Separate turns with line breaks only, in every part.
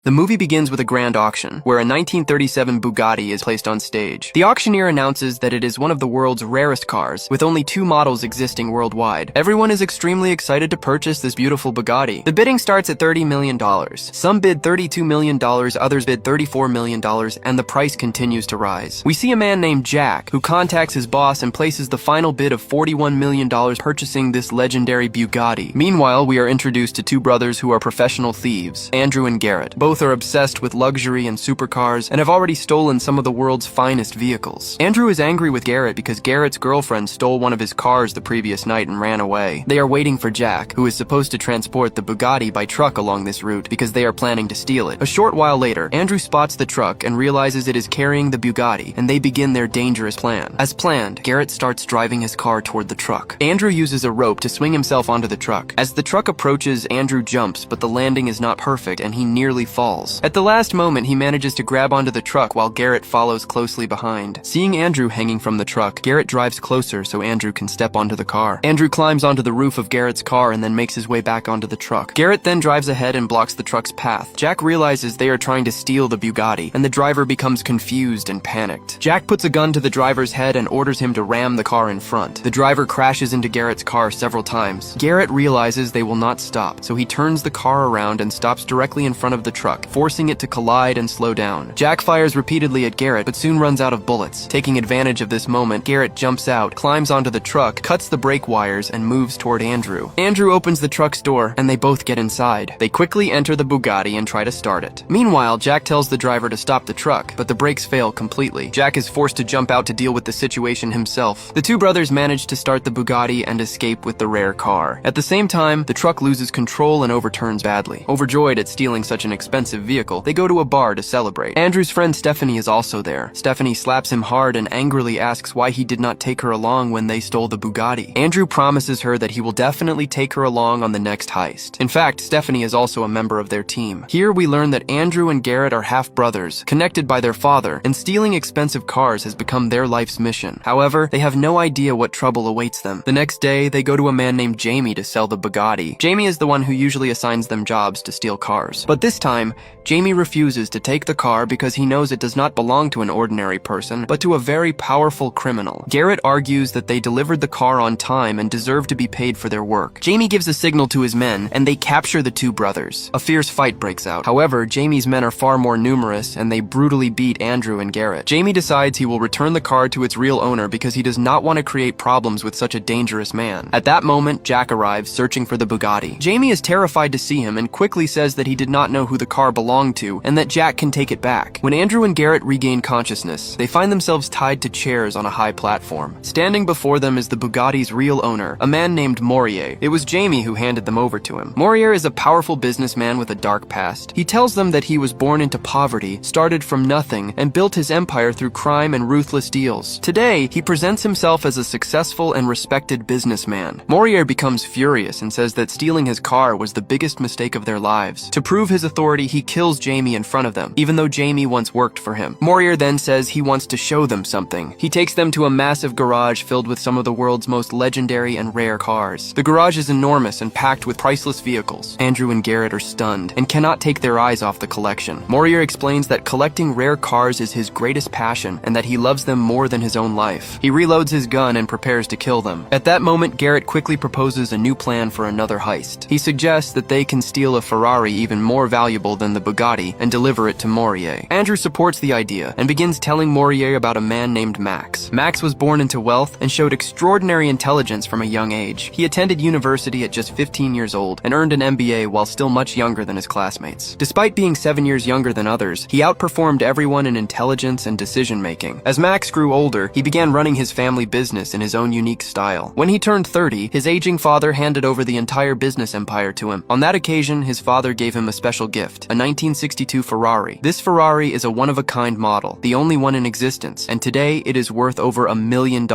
The movie begins with a grand auction, where a 1937 Bugatti is placed on stage. The auctioneer announces that it is one of the world's rarest cars, with only 2 models existing worldwide. Everyone is extremely excited to purchase this beautiful Bugatti. The bidding starts at $30 million. Some bid $32 million, others bid $34 million, and the price continues to rise. We see a man named Jack, who contacts his boss and places the final bid of $41 million purchasing this legendary Bugatti. Meanwhile, we are introduced to 2 brothers who are professional thieves, Andrew and Garrett. Both are obsessed with luxury and supercars and have already stolen some of the world's finest vehicles. Andrew is angry with Garrett because Garrett's girlfriend stole one of his cars the previous night and ran away. They are waiting for Jack, who is supposed to transport the Bugatti by truck along this route because they are planning to steal it. A short while later, Andrew spots the truck and realizes it is carrying the Bugatti, and they begin their dangerous plan. As planned, Garrett starts driving his car toward the truck. Andrew uses a rope to swing himself onto the truck. As the truck approaches, Andrew jumps, but the landing is not perfect and he nearly falls. At the last moment, he manages to grab onto the truck while Garrett follows closely behind. Seeing Andrew hanging from the truck, Garrett drives closer so Andrew can step onto the car. Andrew climbs onto the roof of Garrett's car and then makes his way back onto the truck. Garrett then drives ahead and blocks the truck's path. Jack realizes they are trying to steal the Bugatti, and the driver becomes confused and panicked. Jack puts a gun to the driver's head and orders him to ram the car in front. The driver crashes into Garrett's car several times. Garrett realizes they will not stop, so he turns the car around and stops directly in front of the truck, forcing it to collide and slow down. Jack fires repeatedly at Garrett, but soon runs out of bullets. Taking advantage of this moment, Garrett jumps out, climbs onto the truck, cuts the brake wires, and moves toward Andrew. Andrew opens the truck's door, and they both get inside. They quickly enter the Bugatti and try to start it. Meanwhile, Jack tells the driver to stop the truck, but the brakes fail completely. Jack is forced to jump out to deal with the situation himself. The 2 brothers manage to start the Bugatti and escape with the rare car. At the same time, the truck loses control and overturns badly. Overjoyed at stealing such an expensive vehicle, they go to a bar to celebrate. Andrew's friend Stephanie is also there. Stephanie slaps him hard and angrily asks why he did not take her along when they stole the Bugatti. Andrew promises her that he will definitely take her along on the next heist. In fact, Stephanie is also a member of their team. Here we learn that Andrew and Garrett are half-brothers, connected by their father, and stealing expensive cars has become their life's mission. However, they have no idea what trouble awaits them. The next day, they go to a man named Jamie to sell the Bugatti. Jamie is the one who usually assigns them jobs to steal cars. But this time, Jamie refuses to take the car because he knows it does not belong to an ordinary person, but to a very powerful criminal. Garrett argues that they delivered the car on time and deserve to be paid for their work. Jamie gives a signal to his men, and they capture the 2 brothers. A fierce fight breaks out. However, Jamie's men are far more numerous, and they brutally beat Andrew and Garrett. Jamie decides he will return the car to its real owner because he does not want to create problems with such a dangerous man. At that moment, Jack arrives, searching for the Bugatti. Jamie is terrified to see him and quickly says that he did not know who the car belonged to, and that Jack can take it back. When Andrew and Garrett regain consciousness, they find themselves tied to chairs on a high platform. Standing before them is the Bugatti's real owner, a man named Morier. It was Jamie who handed them over to him. Morier is a powerful businessman with a dark past. He tells them that he was born into poverty, started from nothing, and built his empire through crime and ruthless deals. Today, he presents himself as a successful and respected businessman. Morier becomes furious and says that stealing his car was the biggest mistake of their lives. To prove his authority, he kills Jamie in front of them, even though Jamie once worked for him. Morier then says he wants to show them something. He takes them to a massive garage filled with some of the world's most legendary and rare cars. The garage is enormous and packed with priceless vehicles. Andrew and Garrett are stunned and cannot take their eyes off the collection. Morier explains that collecting rare cars is his greatest passion and that he loves them more than his own life. He reloads his gun and prepares to kill them. At that moment, Garrett quickly proposes a new plan for another heist. He suggests that they can steal a Ferrari even more valuable than the Bugatti and deliver it to Morier. Andrew supports the idea and begins telling Morier about a man named Max. Max was born into wealth and showed extraordinary intelligence from a young age. He attended university at just 15 years old and earned an MBA while still much younger than his classmates. Despite being 7 years younger than others, he outperformed everyone in intelligence and decision-making. As Max grew older, he began running his family business in his own unique style. When he turned 30, his aging father handed over the entire business empire to him. On that occasion, his father gave him a special gift, a 1962 Ferrari. This Ferrari is a one-of-a-kind model, the only one in existence, and today it is worth over $1 million.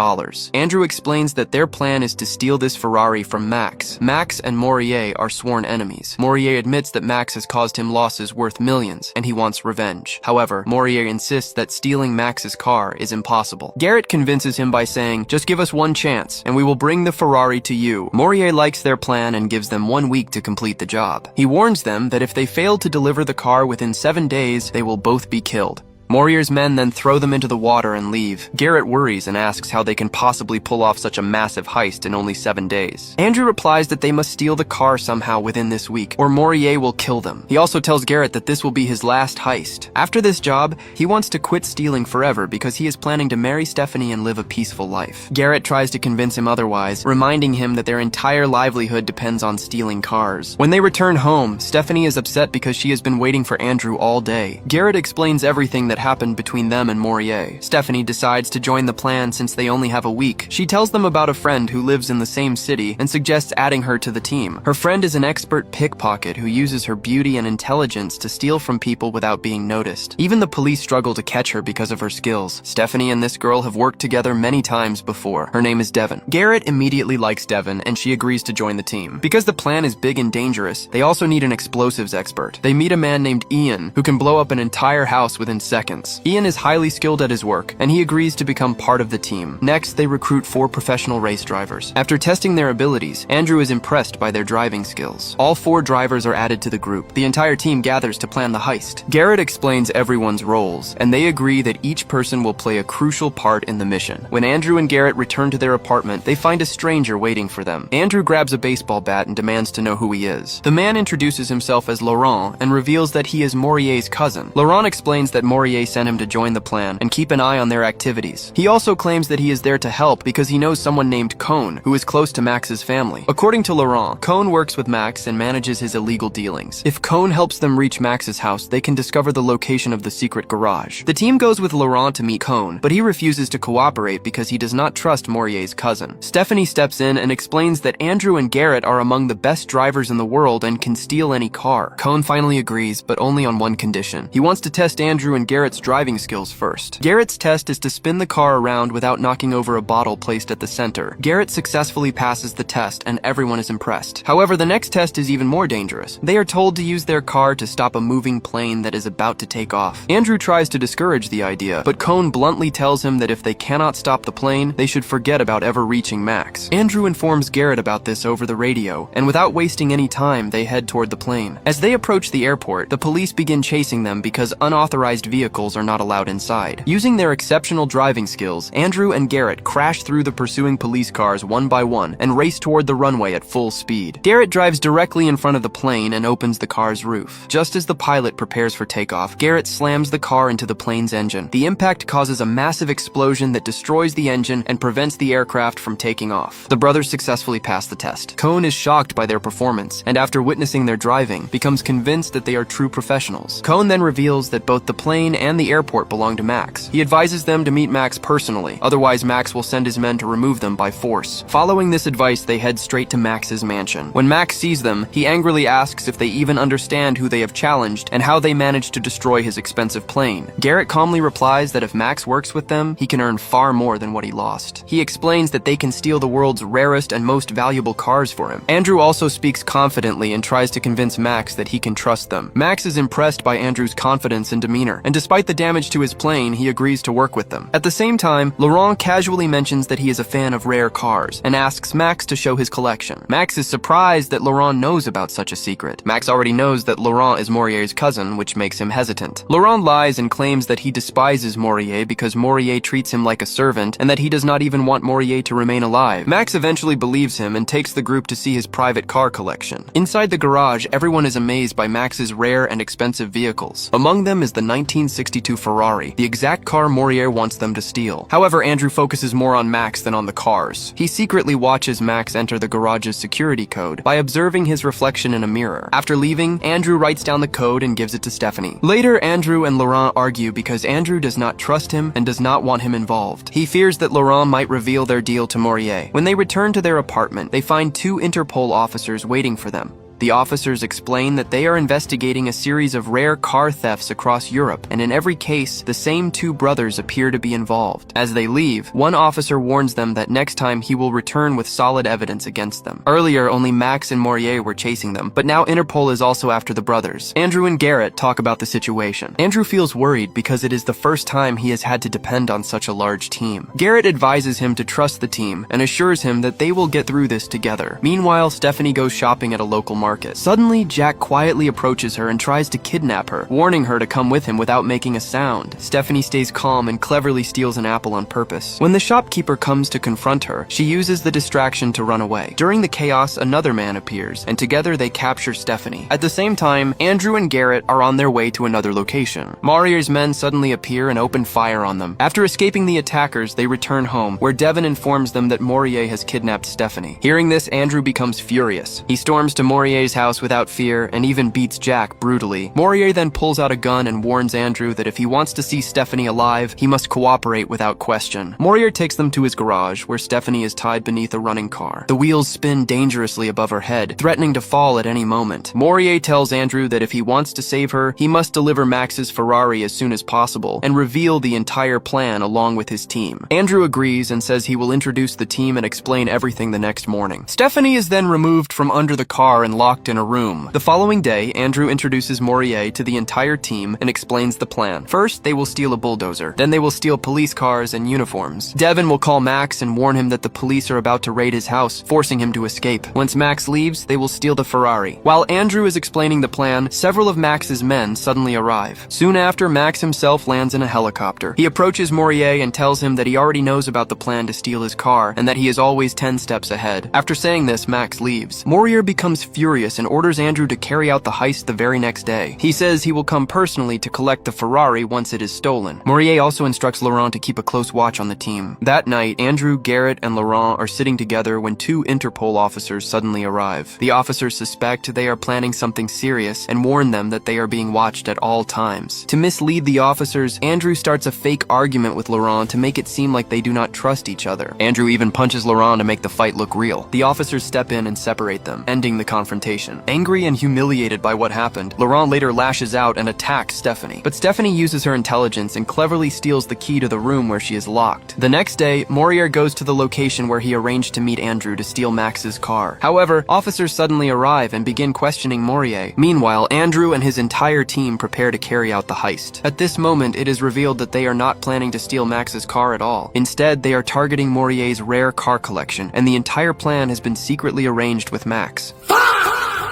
Andrew explains that their plan is to steal this Ferrari from Max. Max and Morier are sworn enemies. Morier admits that Max has caused him losses worth millions, and he wants revenge. However, Morier insists that stealing Max's car is impossible. Garrett convinces him by saying, "Just give us one chance, and we will bring the Ferrari to you." Morier likes their plan and gives them 1 week to complete the job. He warns them that if they fail to deliver the car within 7 days, they will both be killed. Moriar's men then throw them into the water and leave. Garrett worries and asks how they can possibly pull off such a massive heist in only 7 days. Andrew replies that they must steal the car somehow within this week, or Morier will kill them. He also tells Garrett that this will be his last heist. After this job, he wants to quit stealing forever because he is planning to marry Stephanie and live a peaceful life. Garrett tries to convince him otherwise, reminding him that their entire livelihood depends on stealing cars. When they return home, Stephanie is upset because she has been waiting for Andrew all day. Garrett explains everything that happened between them and Morier. Stephanie decides to join the plan since they only have a week. She tells them about a friend who lives in the same city and suggests adding her to the team. Her friend is an expert pickpocket who uses her beauty and intelligence to steal from people without being noticed. Even the police struggle to catch her because of her skills. Stephanie and this girl have worked together many times before. Her name is Devon. Garrett immediately likes Devon and she agrees to join the team. Because the plan is big and dangerous, they also need an explosives expert. They meet a man named Ian who can blow up an entire house within seconds. Ian is highly skilled at his work, and he agrees to become part of the team. Next, they recruit 4 professional race drivers. After testing their abilities, Andrew is impressed by their driving skills. All 4 drivers are added to the group. The entire team gathers to plan the heist. Garrett explains everyone's roles, and they agree that each person will play a crucial part in the mission. When Andrew and Garrett return to their apartment, they find a stranger waiting for them. Andrew grabs a baseball bat and demands to know who he is. The man introduces himself as Laurent and reveals that he is Morier's cousin. Laurent explains that Morier sent him to join the plan and keep an eye on their activities. He also claims that he is there to help because he knows someone named Cone, who is close to Max's family. According to Laurent, Cone works with Max and manages his illegal dealings. If Cone helps them reach Max's house, they can discover the location of the secret garage. The team goes with Laurent to meet Cone, but he refuses to cooperate because he does not trust Morier's cousin. Stephanie steps in and explains that Andrew and Garrett are among the best drivers in the world and can steal any car. Cone finally agrees, but only on one condition. He wants to test Andrew and Garrett's driving skills first. Garrett's test is to spin the car around without knocking over a bottle placed at the center. Garrett successfully passes the test and everyone is impressed. However, the next test is even more dangerous. They are told to use their car to stop a moving plane that is about to take off. Andrew tries to discourage the idea, but Cone bluntly tells him that if they cannot stop the plane, they should forget about ever reaching Max. Andrew informs Garrett about this over the radio, and without wasting any time, they head toward the plane. As they approach the airport, the police begin chasing them because unauthorized vehicles are not allowed inside. Using their exceptional driving skills, Andrew and Garrett crash through the pursuing police cars one by one and race toward the runway at full speed. Garrett drives directly in front of the plane and opens the car's roof. Just as the pilot prepares for takeoff, Garrett slams the car into the plane's engine. The impact causes a massive explosion that destroys the engine and prevents the aircraft from taking off. The brothers successfully pass the test. Cone is shocked by their performance, and after witnessing their driving, becomes convinced that they are true professionals. Cone then reveals that both the plane and the airport belong to Max. He advises them to meet Max personally, otherwise Max will send his men to remove them by force. Following this advice, they head straight to Max's mansion. When Max sees them, he angrily asks if they even understand who they have challenged and how they managed to destroy his expensive plane. Garrett calmly replies that if Max works with them, he can earn far more than what he lost. He explains that they can steal the world's rarest and most valuable cars for him. Andrew also speaks confidently and tries to convince Max that he can trust them. Max is impressed by Andrew's confidence and demeanor, and despite the damage to his plane, he agrees to work with them. At the same time, Laurent casually mentions that he is a fan of rare cars and asks Max to show his collection. Max is surprised that Laurent knows about such a secret. Max already knows that Laurent is Morier's cousin, which makes him hesitant. Laurent lies and claims that he despises Morier because Morier treats him like a servant and that he does not even want Morier to remain alive. Max eventually believes him and takes the group to see his private car collection. Inside the garage, everyone is amazed by Max's rare and expensive vehicles. Among them is the 1962 Ferrari, the exact car Morier wants them to steal. However, Andrew focuses more on Max than on the cars. He secretly watches Max enter the garage's security code by observing his reflection in a mirror. After leaving, Andrew writes down the code and gives it to Stephanie. Later, Andrew and Laurent argue because Andrew does not trust him and does not want him involved. He fears that Laurent might reveal their deal to Morier. When they return to their apartment, they find 2 Interpol officers waiting for them. The officers explain that they are investigating a series of rare car thefts across Europe, and in every case, the same 2 brothers appear to be involved. As they leave, one officer warns them that next time he will return with solid evidence against them. Earlier, only Max and Morier were chasing them, but now Interpol is also after the brothers. Andrew and Garrett talk about the situation. Andrew feels worried because it is the first time he has had to depend on such a large team. Garrett advises him to trust the team and assures him that they will get through this together. Meanwhile, Stephanie goes shopping at a local market. Suddenly, Jack quietly approaches her and tries to kidnap her, warning her to come with him without making a sound. Stephanie stays calm and cleverly steals an apple on purpose. When the shopkeeper comes to confront her, she uses the distraction to run away. During the chaos, another man appears, and together they capture Stephanie. At the same time, Andrew and Garrett are on their way to another location. Marier's men suddenly appear and open fire on them. After escaping the attackers, they return home, where Devon informs them that Morier has kidnapped Stephanie. Hearing this, Andrew becomes furious. He storms to Morier's house without fear and even beats Jack brutally. Morier then pulls out a gun and warns Andrew that if he wants to see Stephanie alive, he must cooperate without question. Morier takes them to his garage, where Stephanie is tied beneath a running car. The wheels spin dangerously above her head, threatening to fall at any moment. Morier tells Andrew that if he wants to save her, he must deliver Max's Ferrari as soon as possible and reveal the entire plan along with his team. Andrew agrees and says he will introduce the team and explain everything the next morning. Stephanie is then removed from under the car and locked in a room. The following day, Andrew introduces Morier to the entire team and explains the plan. First, they will steal a bulldozer. Then they will steal police cars and uniforms. Devon will call Max and warn him that the police are about to raid his house, forcing him to escape. Once Max leaves, they will steal the Ferrari. While Andrew is explaining the plan, several of Max's men suddenly arrive. Soon after, Max himself lands in a helicopter. He approaches Morier and tells him that he already knows about the plan to steal his car and that he is always 10 steps ahead. After saying this, Max leaves. Morier becomes furious and orders Andrew to carry out the heist the very next day. He says he will come personally to collect the Ferrari once it is stolen. Morier also instructs Laurent to keep a close watch on the team. That night, Andrew, Garrett, and Laurent are sitting together when two Interpol officers suddenly arrive. The officers suspect they are planning something serious and warn them that they are being watched at all times. To mislead the officers, Andrew starts a fake argument with Laurent to make it seem like they do not trust each other. Andrew even punches Laurent to make the fight look real. The officers step in and separate them, ending the confrontation. Angry and humiliated by what happened, Laurent later lashes out and attacks Stephanie. But Stephanie uses her intelligence and cleverly steals the key to the room where she is locked. The next day, Morier goes to the location where he arranged to meet Andrew to steal Max's car. However, officers suddenly arrive and begin questioning Morier. Meanwhile, Andrew and his entire team prepare to carry out the heist. At this moment, it is revealed that they are not planning to steal Max's car at all. Instead, they are targeting Morier's rare car collection, and the entire plan has been secretly arranged with Max.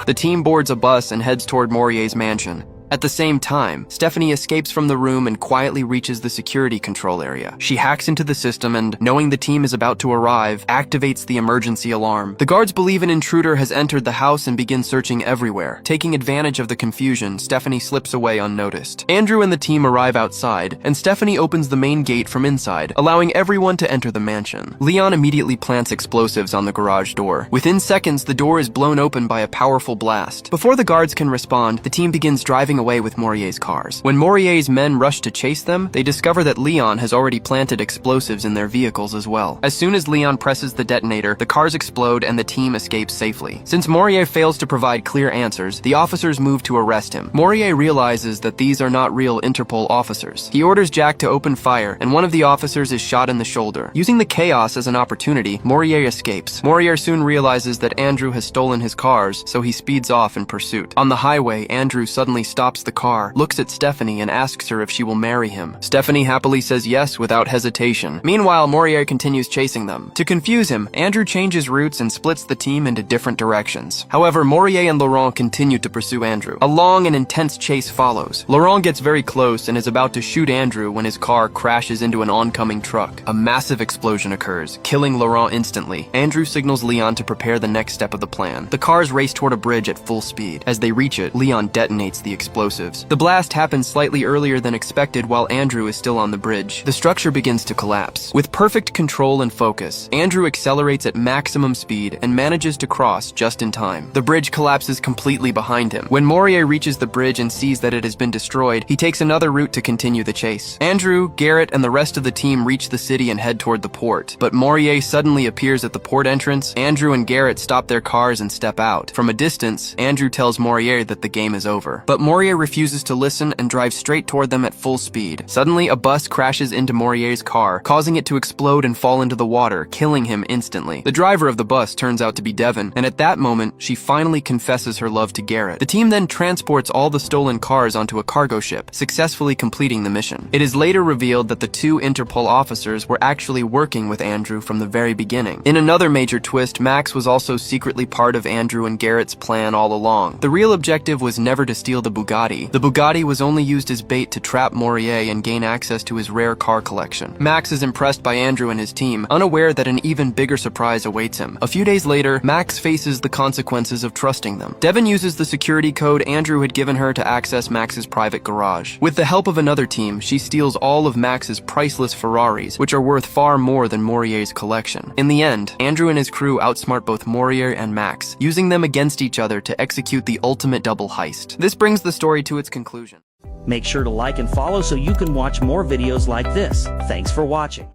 The team boards a bus and heads toward Morier's mansion. At the same time, Stephanie escapes from the room and quietly reaches the security control area. She hacks into the system and, knowing the team is about to arrive, activates the emergency alarm. The guards believe an intruder has entered the house and begin searching everywhere. Taking advantage of the confusion, Stephanie slips away unnoticed. Andrew and the team arrive outside, and Stephanie opens the main gate from inside, allowing everyone to enter the mansion. Leon immediately plants explosives on the garage door. Within seconds, the door is blown open by a powerful blast. Before the guards can respond, the team begins driving away with Morier's cars. When Morier's men rush to chase them, they discover that Leon has already planted explosives in their vehicles as well. As soon as Leon presses the detonator, the cars explode and the team escapes safely. Since Morier fails to provide clear answers, the officers move to arrest him. Morier realizes that these are not real Interpol officers. He orders Jack to open fire, and one of the officers is shot in the shoulder. Using the chaos as an opportunity, Morier escapes. Morier soon realizes that Andrew has stolen his cars, so he speeds off in pursuit. On the highway, Andrew suddenly stops the car, looks at Stephanie and asks her if she will marry him. Stephanie happily says yes without hesitation. Meanwhile, Morier continues chasing them. To confuse him, Andrew changes routes and splits the team into different directions. However, Morier and Laurent continue to pursue Andrew. A long and intense chase follows. Laurent gets very close and is about to shoot Andrew when his car crashes into an oncoming truck. A massive explosion occurs, killing Laurent instantly. Andrew signals Leon to prepare the next step of the plan. The cars race toward a bridge at full speed. As they reach it, Leon detonates the explosives. The blast happens slightly earlier than expected while Andrew is still on the bridge. The structure begins to collapse. With perfect control and focus, Andrew accelerates at maximum speed and manages to cross just in time. The bridge collapses completely behind him. When Morier reaches the bridge and sees that it has been destroyed, he takes another route to continue the chase. Andrew, Garrett, and the rest of the team reach the city and head toward the port. But Morier suddenly appears at the port entrance. Andrew and Garrett stop their cars and step out. From a distance, Andrew tells Morier that the game is over. But Morier Morier refuses to listen and drives straight toward them at full speed. Suddenly, a bus crashes into Morier's car, causing it to explode and fall into the water, killing him instantly. The driver of the bus turns out to be Devon, and at that moment, she finally confesses her love to Garrett. The team then transports all the stolen cars onto a cargo ship, successfully completing the mission. It is later revealed that the two Interpol officers were actually working with Andrew from the very beginning. In another major twist, Max was also secretly part of Andrew and Garrett's plan all along. The real objective was never to steal the Bugatti. The Bugatti was only used as bait to trap Morier and gain access to his rare car collection. Max is impressed by Andrew and his team, unaware that an even bigger surprise awaits him. A few days later, Max faces the consequences of trusting them. Devon uses the security code Andrew had given her to access Max's private garage. With the help of another team, she steals all of Max's priceless Ferraris, which are worth far more than Morier's collection. In the end, Andrew and his crew outsmart both Morier and Max, using them against each other to execute the ultimate double heist. This brings the story to its conclusion.
Make sure to like and follow so you can watch more videos like this. Thanks for watching.